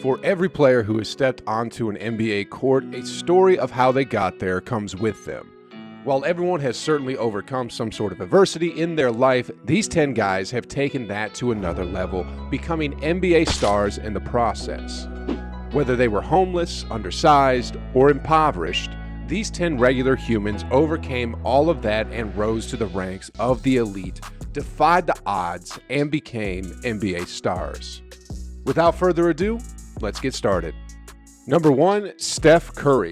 For every player who has stepped onto an NBA court, a story of how they got there comes with them. While everyone has certainly overcome some sort of adversity in their life, these 10 guys have taken that to another level, becoming NBA stars in the process. Whether they were homeless, undersized, or impoverished, these 10 regular humans overcame all of that and rose to the ranks of the elite, defied the odds, and became NBA stars. Without further ado, let's get started. Number 1, Steph Curry.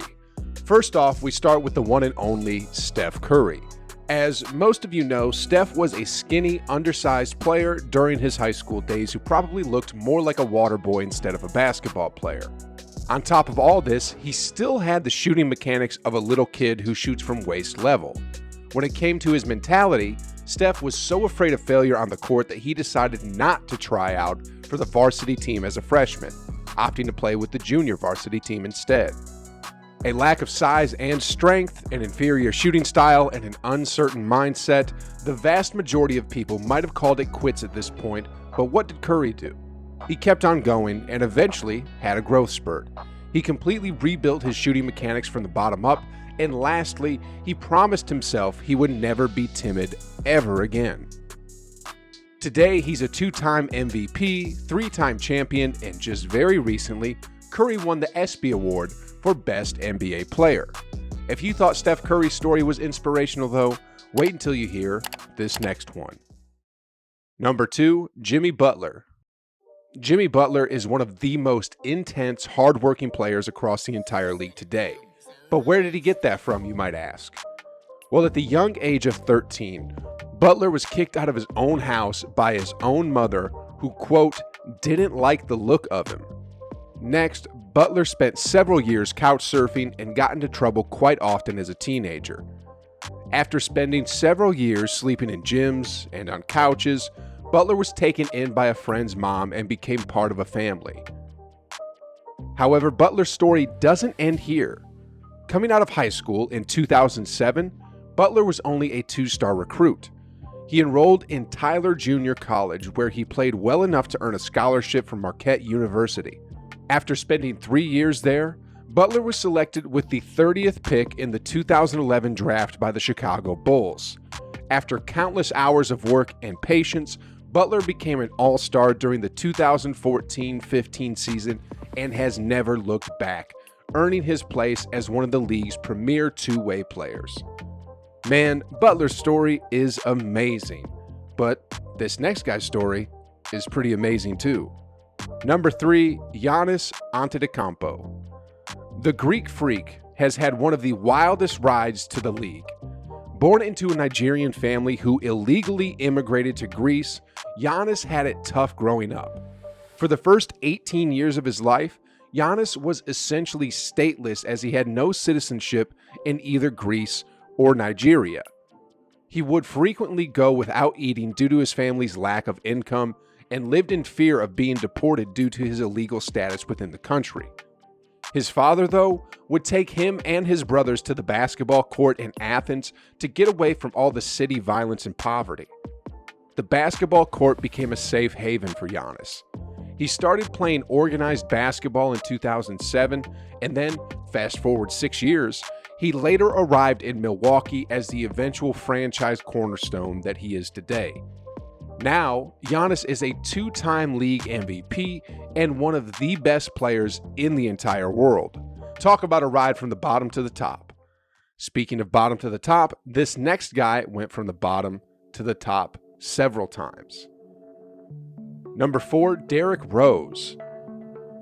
First off, we start with the one and only Steph Curry. As most of you know, Steph was a skinny, undersized player during his high school days who probably looked more like a water boy instead of a basketball player. On top of all this, he still had the shooting mechanics of a little kid who shoots from waist level. When it came to his mentality, Steph was so afraid of failure on the court that he decided not to try out for the varsity team as a freshman, opting to play with the junior varsity team instead. A lack of size and strength, an inferior shooting style, and an uncertain mindset, the vast majority of people might have called it quits at this point, but what did Curry do? He kept on going and eventually had a growth spurt. He completely rebuilt his shooting mechanics from the bottom up, and lastly, he promised himself he would never be timid ever again. Today, he's a 2-time MVP, 3-time champion, and just very recently, Curry won the ESPY Award for Best NBA Player. If you thought Steph Curry's story was inspirational though, wait until you hear this next one. Number 2, Jimmy Butler. Jimmy Butler is one of the most intense, hardworking players across the entire league today. But where did he get that from, you might ask? Well, at the young age of 13, Butler was kicked out of his own house by his own mother, who, quote, didn't like the look of him. Next, Butler spent several years couch surfing and got into trouble quite often as a teenager. After spending several years sleeping in gyms and on couches, Butler was taken in by a friend's mom and became part of a family. However, Butler's story doesn't end here. Coming out of high school in 2007, Butler was only a 2-star recruit. He enrolled in Tyler Junior College, where he played well enough to earn a scholarship from Marquette University. After spending 3 years there, Butler was selected with the 30th pick in the 2011 draft by the Chicago Bulls. After countless hours of work and patience, Butler became an all-star during the 2014-15 season and has never looked back, earning his place as one of the league's premier two-way players. Man, Butler's story is amazing, but this next guy's story is pretty amazing too. Number 3, Giannis Antetokounmpo. The Greek Freak has had one of the wildest rides to the league. Born into a Nigerian family who illegally immigrated to Greece, Giannis had it tough growing up. For the first 18 years of his life, Giannis was essentially stateless as he had no citizenship in either Greece or Nigeria. He would frequently go without eating due to his family's lack of income and lived in fear of being deported due to his illegal status within the country. His father, though, would take him and his brothers to the basketball court in Athens to get away from all the city violence and poverty. The basketball court became a safe haven for Giannis. He started playing organized basketball in 2007, and then, fast forward 6 years, he later arrived in Milwaukee as the eventual franchise cornerstone that he is today. Now, Giannis is a 2-time league MVP and one of the best players in the entire world. Talk about a ride from the bottom to the top. Speaking of bottom to the top, this next guy went from the bottom to the top several times. Number 4, Derrick Rose.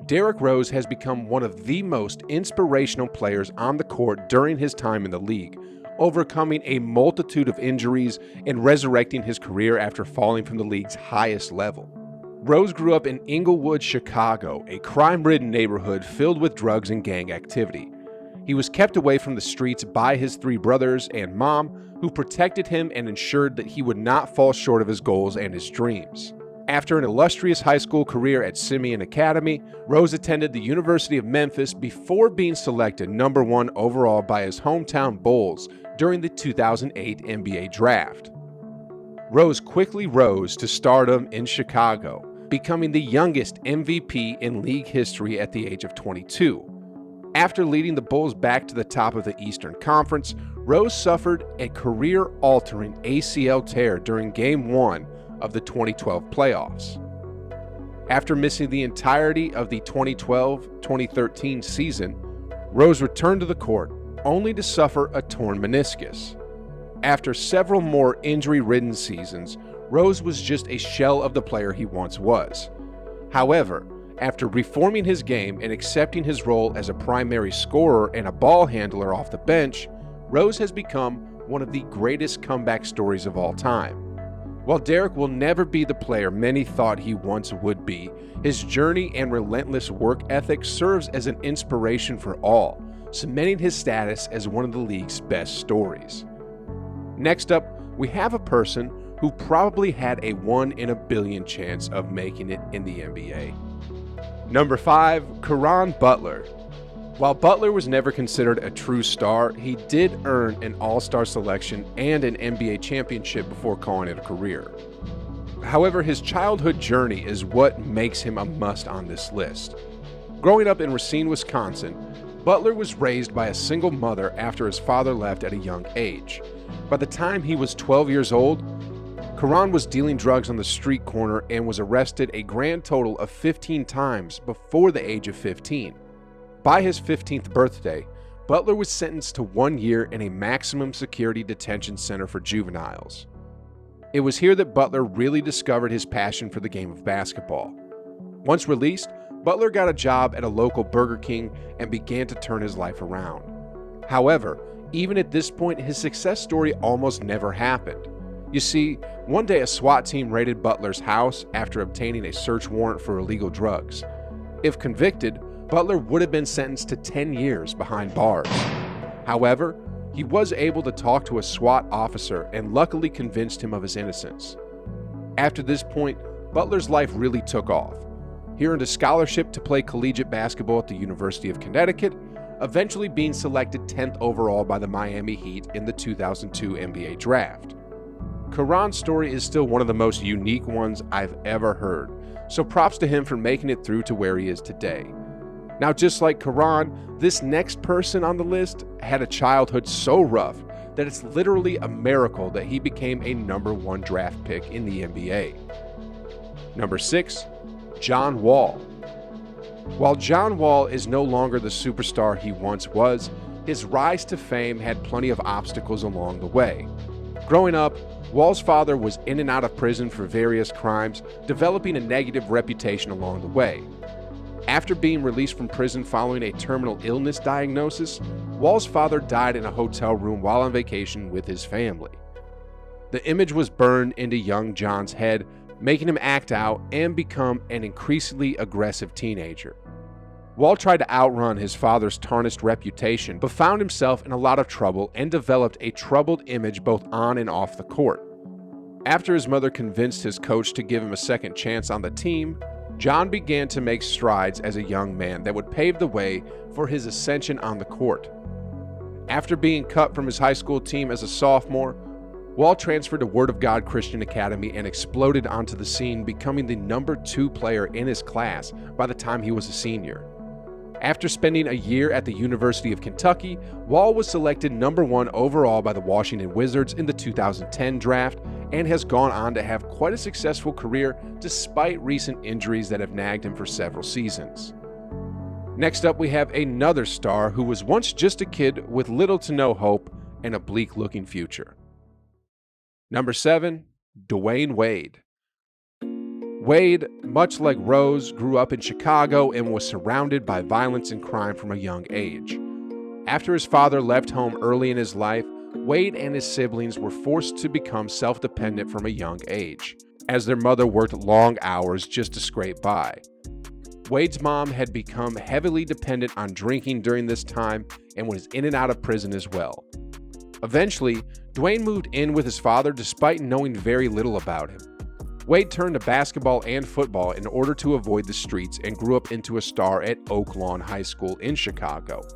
Derrick Rose has become one of the most inspirational players on the court during his time in the league, overcoming a multitude of injuries and resurrecting his career after falling from the league's highest level. Rose grew up in Inglewood, Chicago, a crime-ridden neighborhood filled with drugs and gang activity. He was kept away from the streets by his 3 brothers and mom, who protected him and ensured that he would not fall short of his goals and his dreams. After an illustrious high school career at Simeon Academy, Rose attended the University of Memphis before being selected number 1 overall by his hometown Bulls during the 2008 NBA Draft. Rose quickly rose to stardom in Chicago, becoming the youngest MVP in league history at the age of 22. After leading the Bulls back to the top of the Eastern Conference, Rose suffered a career-altering ACL tear during Game 1 of the 2012 playoffs. After missing the entirety of the 2012-2013 season, Rose returned to the court only to suffer a torn meniscus. After several more injury-ridden seasons, Rose was just a shell of the player he once was. However, after reforming his game and accepting his role as a primary scorer and a ball handler off the bench, Rose has become one of the greatest comeback stories of all time. While Derrick will never be the player many thought he once would be, his journey and relentless work ethic serves as an inspiration for all, cementing his status as one of the league's best stories. Next up, we have a person who probably had a 1 in a billion chance of making it in the NBA. Number 5, CARON BUTLER. While Butler was never considered a true star, he did earn an All-Star selection and an NBA championship before calling it a career. However, his childhood journey is what makes him a must on this list. Growing up in Racine, Wisconsin, Butler was raised by a single mother after his father left at a young age. By the time he was 12 years old, CARON was dealing drugs on the street corner and was arrested a grand total of 15 times before the age of 15. By his 15th birthday, Butler was sentenced to 1 year in a maximum security detention center for juveniles. It was here that Butler really discovered his passion for the game of basketball. Once released, Butler got a job at a local Burger King and began to turn his life around. However, even at this point, his success story almost never happened. You see, one day a SWAT team raided Butler's house after obtaining a search warrant for illegal drugs. If convicted, Butler would have been sentenced to 10 years behind bars. However, he was able to talk to a SWAT officer and luckily convinced him of his innocence. After this point, Butler's life really took off. He earned a scholarship to play collegiate basketball at the University of Connecticut, eventually being selected 10th overall by the Miami Heat in the 2002 NBA draft. CARON's story is still one of the most unique ones I've ever heard, so props to him for making it through to where he is today. Now, just like CARON, this next person on the list had a childhood so rough that it's literally a miracle that he became a number 1 draft pick in the NBA. Number 6, John Wall. While John Wall is no longer the superstar he once was, his rise to fame had plenty of obstacles along the way. Growing up, Wall's father was in and out of prison for various crimes, developing a negative reputation along the way. After being released from prison following a terminal illness diagnosis, Wall's father died in a hotel room while on vacation with his family. The image was burned into young John's head, making him act out and become an increasingly aggressive teenager. Wall tried to outrun his father's tarnished reputation, but found himself in a lot of trouble and developed a troubled image both on and off the court. After his mother convinced his coach to give him a second chance on the team, John began to make strides as a young man that would pave the way for his ascension on the court. After being cut from his high school team as a sophomore, Wall transferred to Word of God Christian Academy and exploded onto the scene, becoming the number 2 player in his class by the time he was a senior. After spending a year at the University of Kentucky, Wall was selected number 1 overall by the Washington Wizards in the 2010 draft and has gone on to have quite a successful career despite recent injuries that have nagged him for several seasons. Next up, we have another star who was once just a kid with little to no hope and a bleak-looking future. Number 7, Dwayne Wade. Wade, much like Rose, grew up in Chicago and was surrounded by violence and crime from a young age. After his father left home early in his life, Wade and his siblings were forced to become self-dependent from a young age, as their mother worked long hours just to scrape by. Wade's mom had become heavily dependent on drinking during this time and was in and out of prison as well. Eventually, Dwayne moved in with his father despite knowing very little about him. Wade turned to basketball and football in order to avoid the streets and grew up into a star at Oak Lawn High School in Chicago.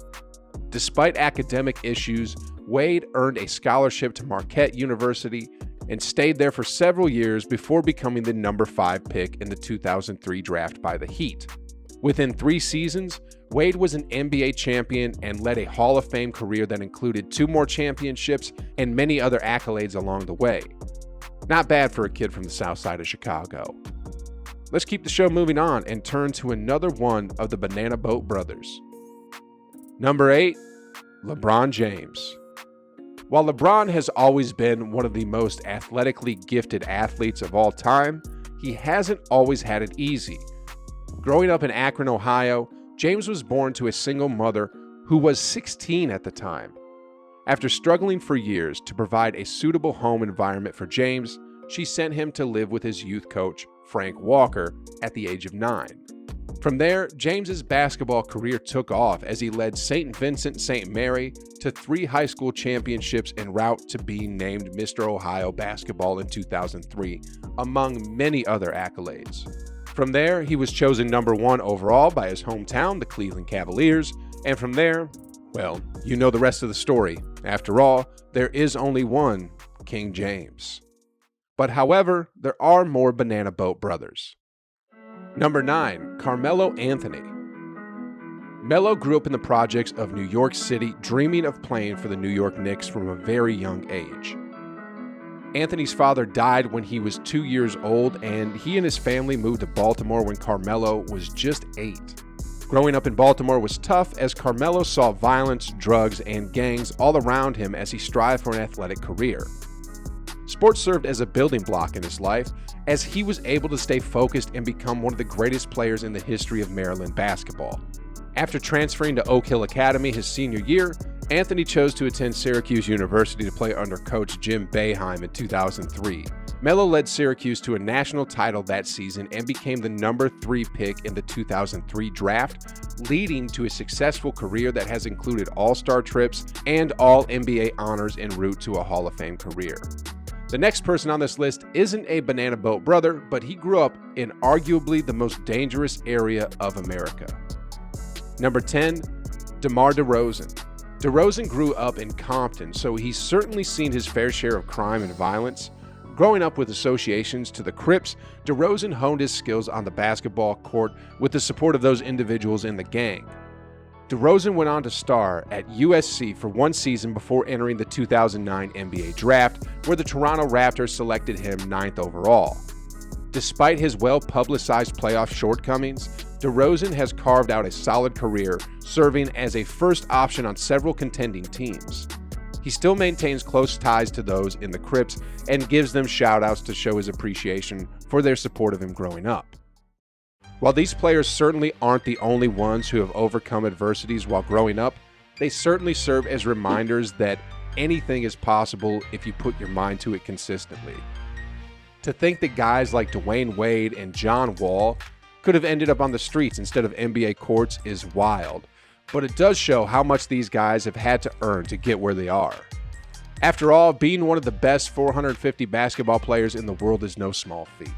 Despite academic issues, Wade earned a scholarship to Marquette University and stayed there for several years before becoming the number 5 pick in the 2003 draft by the Heat. Within 3 seasons, Wade was an NBA champion and led a Hall of Fame career that included 2 more championships and many other accolades along the way. Not bad for a kid from the south side of Chicago. Let's keep the show moving on and turn to another one of the Banana Boat brothers. Number 8, LeBron James. While LeBron has always been one of the most athletically gifted athletes of all time, he hasn't always had it easy. Growing up in Akron, Ohio, James was born to a single mother who was 16 at the time. After struggling for years to provide a suitable home environment for James, she sent him to live with his youth coach, Frank Walker, at the age of 9. From there, James's basketball career took off as he led St. Vincent St. Mary to 3 high school championships en route to being named Mr. Ohio Basketball in 2003, among many other accolades. From there, he was chosen number 1 overall by his hometown, the Cleveland Cavaliers, and from there, well, you know the rest of the story. After all, there is only one King James. But however, there are more Banana Boat brothers. Number 9, Carmelo Anthony. Melo grew up in the projects of New York City, dreaming of playing for the New York Knicks from a very young age. Anthony's father died when he was 2 years old, and he and his family moved to Baltimore when Carmelo was just 8. Growing up in Baltimore was tough as Carmelo saw violence, drugs, and gangs all around him as he strived for an athletic career. Sports served as a building block in his life, as he was able to stay focused and become one of the greatest players in the history of Maryland basketball. After transferring to Oak Hill Academy his senior year, Anthony chose to attend Syracuse University to play under coach Jim Boeheim in 2003. Melo led Syracuse to a national title that season and became the number 3 pick in the 2003 draft, leading to a successful career that has included all-star trips and all-NBA honors en route to a Hall of Fame career. The next person on this list isn't a Banana Boat brother, but he grew up in arguably the most dangerous area of America. Number 10, DeMar DeRozan. DeRozan grew up in Compton, so he's certainly seen his fair share of crime and violence. Growing up with associations to the Crips, DeRozan honed his skills on the basketball court with the support of those individuals in the gang. DeRozan went on to star at USC for 1 season before entering the 2009 NBA draft, where the Toronto Raptors selected him 9th overall. Despite his well-publicized playoff shortcomings, DeRozan has carved out a solid career, serving as a first option on several contending teams. He still maintains close ties to those in the Crips and gives them shout-outs to show his appreciation for their support of him growing up. While these players certainly aren't the only ones who have overcome adversities while growing up, they certainly serve as reminders that anything is possible if you put your mind to it consistently. To think that guys like Dwayne Wade and John Wall could have ended up on the streets instead of NBA courts is wild, but it does show how much these guys have had to earn to get where they are. After all, being one of the best 450 basketball players in the world is no small feat.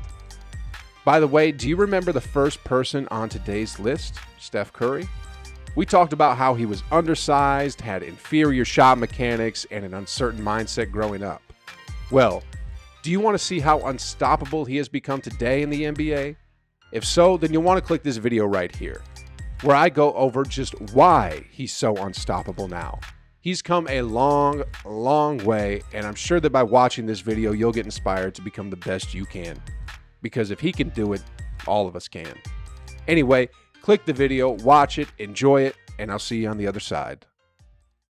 By the way, do you remember the first person on today's list, Steph Curry? We talked about how he was undersized, had inferior shot mechanics, and an uncertain mindset growing up. Well, do you want to see how unstoppable he has become today in the NBA? If so, then you'll want to click this video right here, where I go over just why he's so unstoppable now. He's come a long, long way, and I'm sure that by watching this video, you'll get inspired to become the best you can. Because if he can do it, all of us can. Anyway, click the video, watch it, enjoy it, and I'll see you on the other side.